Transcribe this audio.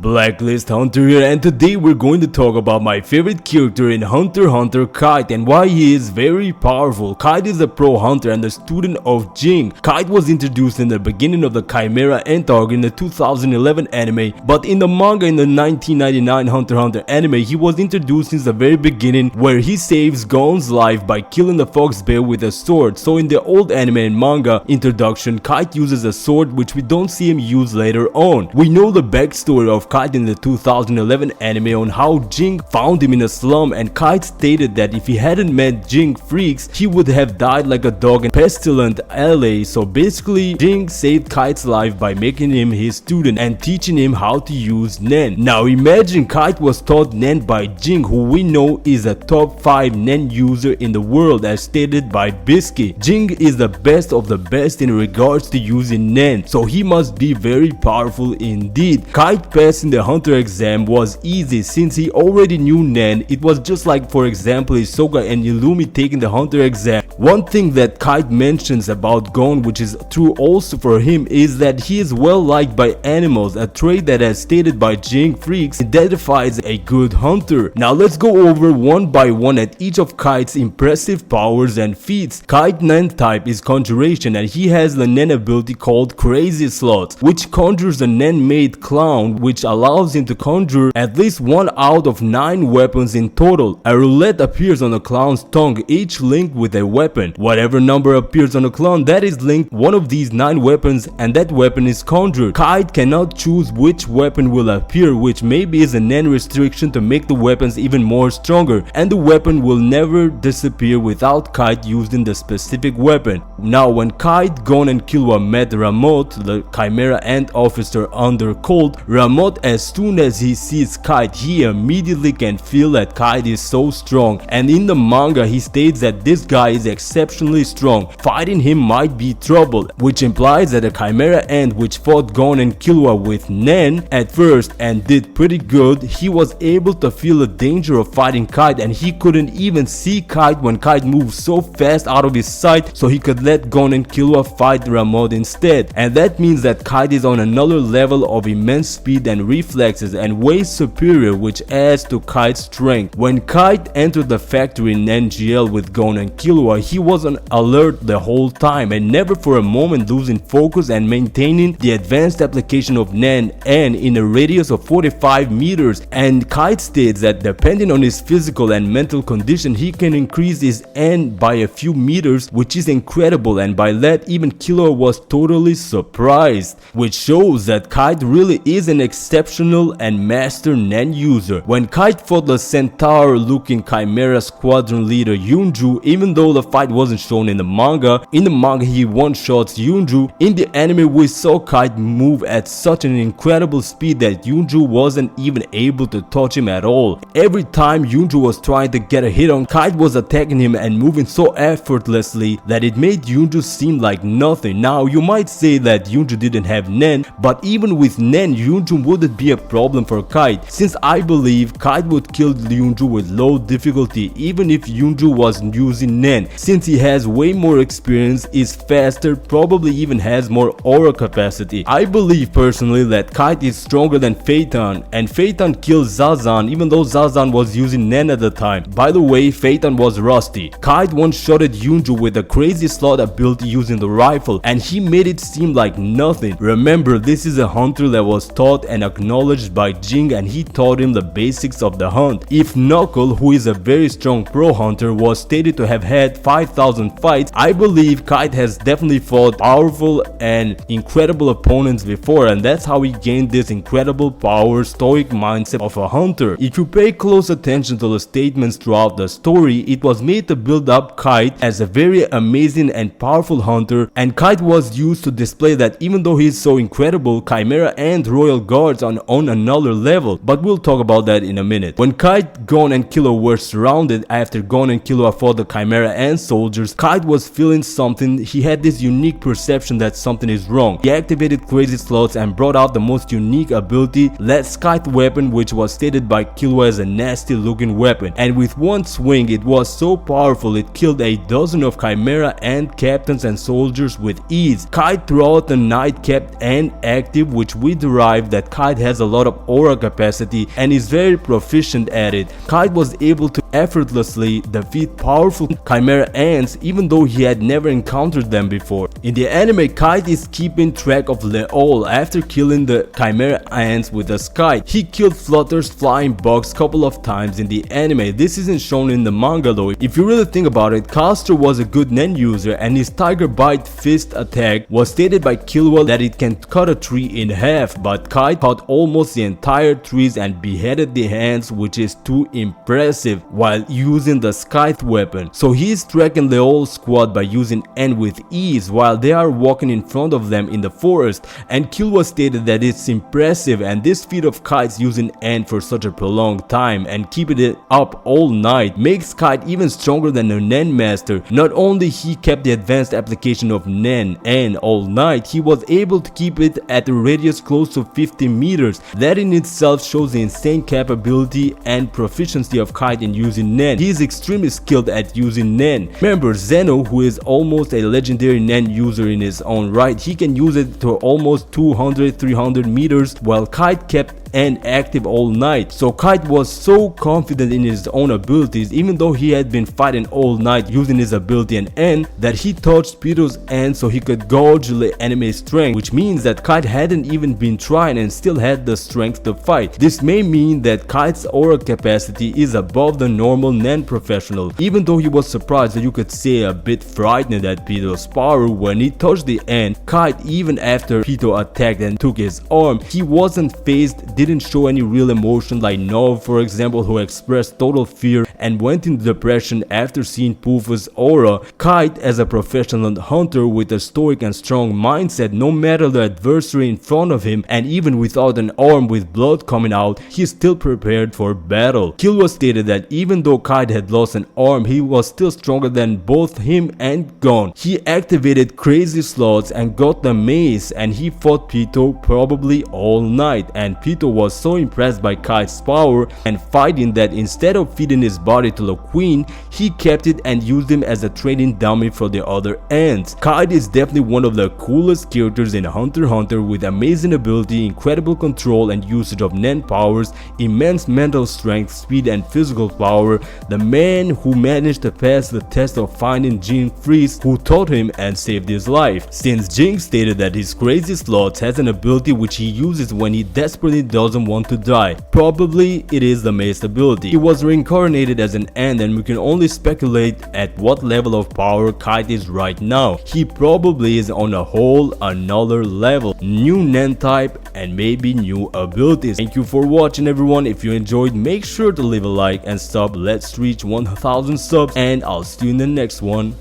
Blacklist Hunter here, and today we're going to talk about my favorite character in Hunter x Hunter, Kite, and why he is very powerful. Kite is a pro hunter and a student of Jing. Kite was introduced in the beginning of the Chimera Antarctic in the 2011 anime, but in the manga in the 1999 Hunter x Hunter anime, he was introduced since the very beginning, where he saves Gon's life by killing the fox bear with a sword. So in the old anime and manga introduction, Kite uses a sword which we don't see him use later on. We know the backstory of Kite in the 2011 anime on how Jing found him in a slum, and Kite stated that if he hadn't met Jing freaks, he would have died like a dog in pestilent LA. So basically, Jing saved Kite's life by making him his student and teaching him how to use Nen. Now imagine Kite was taught Nen by Jing, who we know is a top 5 Nen user in the world as stated by Biscuit. Jing is the best of the best in regards to using Nen, so he must be very powerful indeed. Kite passing the Hunter exam was easy since he already knew Nen. It was just like, for example, Hisoka and Illumi taking the Hunter exam. One thing that Kite mentions about Gon, which is true also for him, is that he is well liked by animals, a trait that, as stated by Jing freaks, identifies a good hunter. Now let's go over one by one at each of Kite's impressive powers and feats. Kite Nen type is conjuration, and he has the Nen ability called Crazy Slots, which conjures a Nen made clown, which allows him to conjure at least 1 out of 9 weapons in total. A roulette appears on the clown's tongue, each linked with a weapon. Whatever number appears on the clown that is linked one of these 9 weapons, and that weapon is conjured. Kite cannot choose which weapon will appear, which maybe is a Nen restriction to make the weapons even more stronger, and the weapon will never disappear without Kite using the specific weapon. Now when Kite, Gon and Killua met Ramot, the Chimera Ant officer under Colt, Ramot, as soon as he sees Kite, he immediately can feel that Kite is so strong, and in the manga he states that this guy is exceptionally strong. Fighting him might be trouble, which implies that the Chimera Ant, which fought Gon and Killua with Nen at first and did pretty good, he was able to feel the danger of fighting Kite, and he couldn't even see Kite when Kite moved so fast out of his sight, so he could let Gon and Killua fight Ramot instead. And that means that Kite is on another level of immense speed and reflexes and way superior, which adds to Kite's strength. When Kite entered the factory in NGL with Gon and Killua, he was on alert the whole time and never for a moment losing focus and maintaining the advanced application of Nen and in a radius of 45 meters. And Kite states that depending on his physical and mental condition, he can increase his N by a few meters, which is incredible, and by that even Killua was totally surprised, which shows that Kite really is an exceptional and master Nen user. When Kite fought the centaur looking Chimera squadron leader Yunju, even though the fight wasn't shown in the manga he one-shots Yunju. In the anime we saw Kite move at such an incredible speed that Yunju wasn't even able to touch him at all. Every time Yunju was trying to get a hit on, Kite was attacking him and moving so effortlessly that it made Yunju seem like nothing. Now you might say that Yunju didn't have Nen, but even with Nen, Yunju wouldn't be a problem for Kite, since I believe Kite would kill Yunju with low difficulty even if Yunju was using Nen, since he has way more experience, is faster, probably even has more aura capacity. I believe personally that Kite is stronger than Phaeton, and Phaeton killed Zazan even though Zazan was using Nen at the time. By the way, Phaeton was rusty. Kite one-shotted Yunju with a Crazy Slot ability using the rifle, and he made it seem like nothing. Remember, this is a hunter that was taught and acknowledged by Jing, and he taught him the basics of the hunt. If Knuckle, who is a very strong pro hunter, was stated to have had 5,000 fights, I believe Kite has definitely fought powerful and incredible opponents before, and that's how he gained this incredible power stoic mindset of a hunter. If you pay close attention to the statements throughout the story, it was made to build up Kite as a very amazing and powerful hunter, and Kite was used to display that even though he is so incredible, Chimera and Royal Guards are on another level, but we'll talk about that in a minute. When Kite, Gon and Killua were surrounded after Gon and Killua fought the Chimera and soldiers, Kite was feeling something. He had this unique perception that something is wrong. He activated Crazy Slots and brought out the most unique ability, Let's Kite weapon, which was stated by Killua as a nasty looking weapon, and with one swing it was so powerful it killed a dozen of Chimera and captains and soldiers with ease. Kite throughout the night kept N active, which we derived that Kite Kite has a lot of aura capacity and is very proficient at it. Kite was able to effortlessly defeat powerful chimera ants even though he had never encountered them before. In the anime, Kite is keeping track of Leol after killing the chimera ants with a kite. He killed Flutter's flying bugs couple of times in the anime. This isn't shown in the manga though. If you really think about it, Castor was a good Nen user and his Tiger Bite fist attack was stated by Killua that it can cut a tree in half, but Kite cut almost the entire trees and beheaded the ants, which is too impressive, while using the scythe weapon. So he is tracking the whole squad by using N with ease while they are walking in front of them in the forest, and Killua stated that it's impressive and this feat of Kite's using N for such a prolonged time and keeping it up all night makes Kite even stronger than a Nen master. Not only he kept the advanced application of Nen N all night, he was able to keep it at a radius close to 50 meters. That in itself shows the insane capability and proficiency of Kite in using Nen. He is extremely skilled at using Nen. Remember Zeno, who is almost a legendary Nen user in his own right, he can use it to almost 200-300 meters while Kite kept N active all night. So Kite was so confident in his own abilities even though he had been fighting all night using his ability and N that he touched Pitou's N so he could gauge the enemy's strength, which means that Kite hadn't even been trying and still had the strength to fight. This may mean that Kite's aura capacity is above the normal Nen professional, even though he was surprised that you could say a bit frightened at Pitou's power when he touched the N. Kite, even after Pitou attacked and took his arm, he wasn't phased, didn't show any real emotion like Nov for example, who expressed total fear and went into depression after seeing Pufu's aura. Kite, as a professional hunter with a stoic and strong mindset, no matter the adversary in front of him and even without an arm with blood coming out, he still prepared for battle. Killua stated that even though Kite had lost an arm, he was still stronger than both him and Gon. He activated crazy slots and got the mace, and he fought Pitou probably all night, and Pitou was so impressed by Kite's power and fighting that instead of feeding his body to the queen, he kept it and used him as a training dummy for the other ants. Kite is definitely one of the coolest characters in Hunter x Hunter, with amazing ability, incredible control and usage of Nen powers, immense mental strength, speed and physical power. The man who managed to pass the test of finding Jing Freeze, who taught him and saved his life, since Jing stated that his crazy slots has an ability which he uses when he desperately doesn't want to die. Probably it is the mace ability. He was reincarnated as an ant and we can only speculate at what level of power Kite is right now. He probably is on a whole another level, new Nen type and maybe new abilities. Thank you for watching everyone. If you enjoyed, make sure to leave a like and sub. Let's reach 1000 subs and I'll see you in the next one.